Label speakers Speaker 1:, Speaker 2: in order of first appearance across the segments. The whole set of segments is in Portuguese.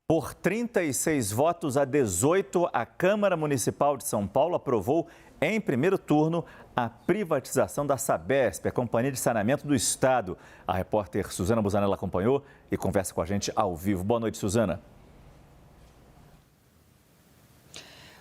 Speaker 1: Por 36 votos a 18, a Câmara Municipal de São Paulo aprovou em primeiro turno a privatização da Sabesp, a Companhia de Saneamento do Estado. A repórter Suzana Busanello acompanhou e conversa com a gente ao vivo. Boa noite, Suzana.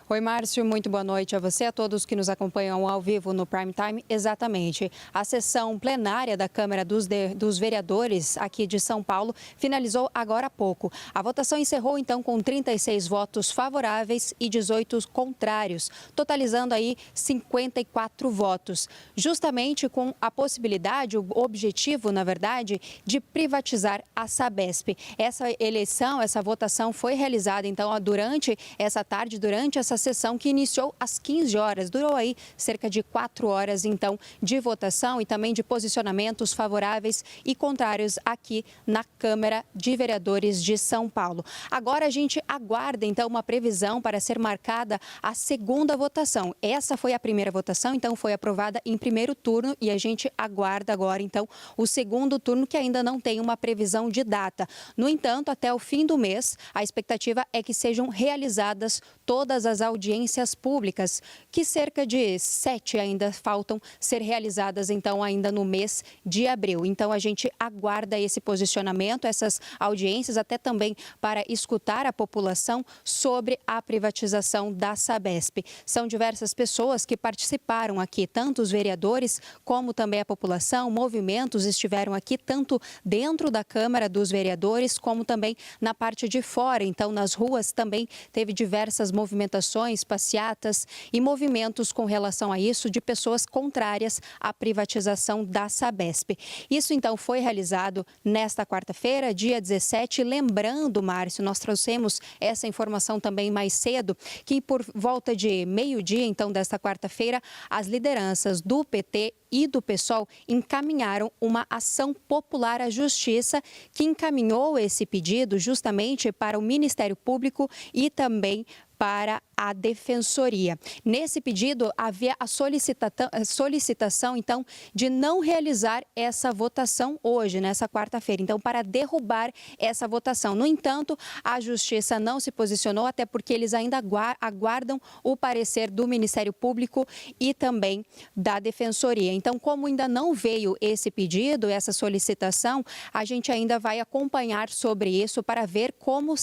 Speaker 2: Oi, Márcio, muito boa noite a você, a todos que nos acompanham ao vivo no Prime Time. Exatamente, a sessão plenária da Câmara dos Vereadores aqui de São Paulo finalizou agora há pouco. A votação encerrou então com 36 votos favoráveis e 18 contrários, totalizando aí 54 votos, justamente com a possibilidade, o objetivo, na verdade, de privatizar a Sabesp. Essa votação foi realizada então durante essa tarde, durante essa sessão que iniciou às 15 horas, durou aí cerca de 4 horas então de votação e também de posicionamentos favoráveis e contrários aqui na Câmara de Vereadores de São Paulo. Agora a gente aguarda então uma previsão para ser marcada a segunda votação. Essa foi a primeira votação, então foi aprovada em primeiro turno e a gente aguarda agora então o segundo turno, que ainda não tem uma previsão de data. No entanto, até o fim do mês, a expectativa é que sejam realizadas todas as audiências públicas, que cerca de 7 ainda faltam ser realizadas, então, ainda no mês de abril. Então, a gente aguarda esse posicionamento, essas audiências, até também para escutar a população sobre a privatização da Sabesp. São diversas pessoas que participaram aqui, tanto os vereadores como também a população, movimentos estiveram aqui, tanto dentro da Câmara dos Vereadores, como também na parte de fora. Então, nas ruas também teve diversas movimentações, passeatas e movimentos com relação a isso de pessoas contrárias à privatização da Sabesp. Isso, então, foi realizado nesta quarta-feira, dia 17. Lembrando, Márcio, nós trouxemos essa informação também mais cedo, que por volta de meio-dia, então, desta quarta-feira, as lideranças do PT e do PSOL encaminharam uma ação popular à Justiça, que encaminhou esse pedido justamente para o Ministério Público e também para a Defensoria. Nesse pedido, havia a solicitação, então, de não realizar essa votação hoje, nessa quarta-feira. Então, para derrubar essa votação. No entanto, a Justiça não se posicionou, até porque eles ainda aguardam o parecer do Ministério Público e também da Defensoria. Então, como ainda não veio esse pedido, essa solicitação, a gente ainda vai acompanhar sobre isso para ver como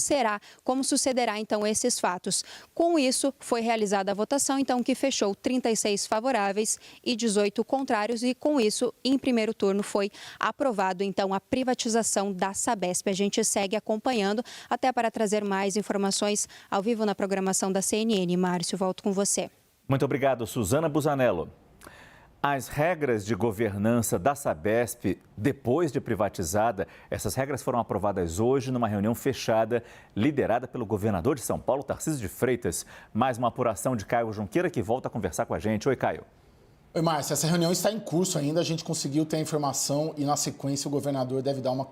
Speaker 2: sucederá, então, esses fatos. Com isso, foi realizada a votação, então, que fechou 36 favoráveis e 18 contrários, e com isso, em primeiro turno, foi aprovado, então, a privatização da Sabesp. A gente segue acompanhando, até para trazer mais informações ao vivo na programação da CNN. Márcio, volto com você.
Speaker 1: Muito obrigado, Suzana Busanello. As regras de governança da Sabesp, depois de privatizada, essas regras foram aprovadas hoje numa reunião fechada, liderada pelo governador de São Paulo, Tarcísio de Freitas. Mais uma apuração de Caio Junqueira, que volta a conversar com a gente. Oi, Caio.
Speaker 3: Oi, Márcia, essa reunião está em curso ainda, a gente conseguiu ter a informação e, na sequência, o governador deve dar uma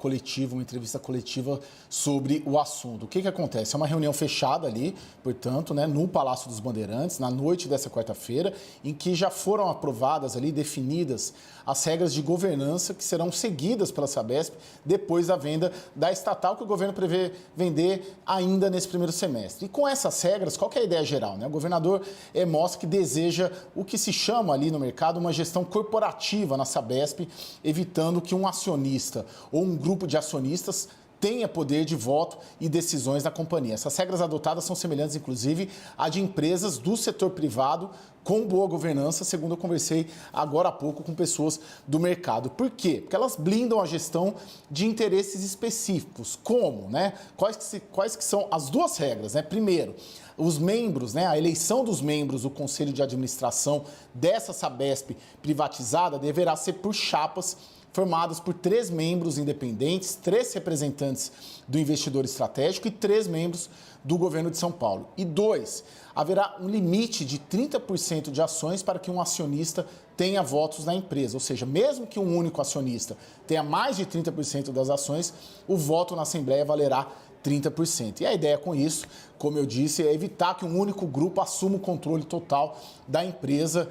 Speaker 3: entrevista coletiva sobre o assunto. O que acontece? É uma reunião fechada ali, portanto, no Palácio dos Bandeirantes, na noite dessa quarta-feira, em que já foram aprovadas ali, definidas as regras de governança que serão seguidas pela Sabesp depois da venda da estatal, que o governo prevê vender ainda nesse primeiro semestre. E com essas regras, qual que é a ideia geral? O governador mostra que deseja o que se chama ali no mercado uma gestão corporativa na Sabesp, evitando que um acionista ou um grupo de acionistas tenha poder de voto e decisões na companhia. Essas regras adotadas são semelhantes, inclusive, à de empresas do setor privado com boa governança, segundo eu conversei agora há pouco com pessoas do mercado. Por quê? Porque elas blindam a gestão de interesses específicos. Como? Quais que são as duas regras? Primeiro, os membros, a eleição dos membros do Conselho de Administração dessa Sabesp privatizada deverá ser por chapas formadas por 3 membros independentes, 3 representantes do investidor estratégico e 3 membros do governo de São Paulo. E 2, haverá um limite de 30% de ações para que um acionista tenha votos na empresa. Ou seja, mesmo que um único acionista tenha mais de 30% das ações, o voto na Assembleia valerá 30%. E a ideia com isso, como eu disse, é evitar que um único grupo assuma o controle total da empresa,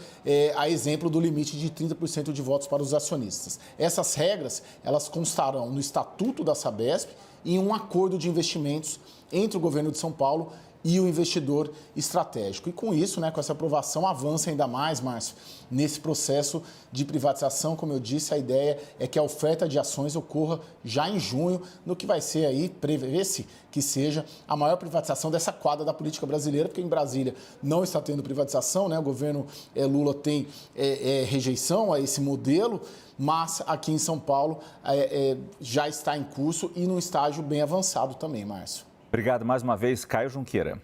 Speaker 3: a exemplo do limite de 30% de votos para os acionistas. Essas regras, elas constarão no Estatuto da Sabesp e em um acordo de investimentos entre o governo de São Paulo e o investidor estratégico. E com isso, com essa aprovação, avança ainda mais, Márcio, nesse processo de privatização. Como eu disse, a ideia é que a oferta de ações ocorra já em junho, no que vai ser aí, prevê-se que seja a maior privatização dessa quadra da política brasileira, porque em Brasília não está tendo privatização, O governo Lula tem rejeição a esse modelo, mas aqui em São Paulo já está em curso e num estágio bem avançado também, Márcio.
Speaker 1: Obrigado mais uma vez, Caio Junqueira.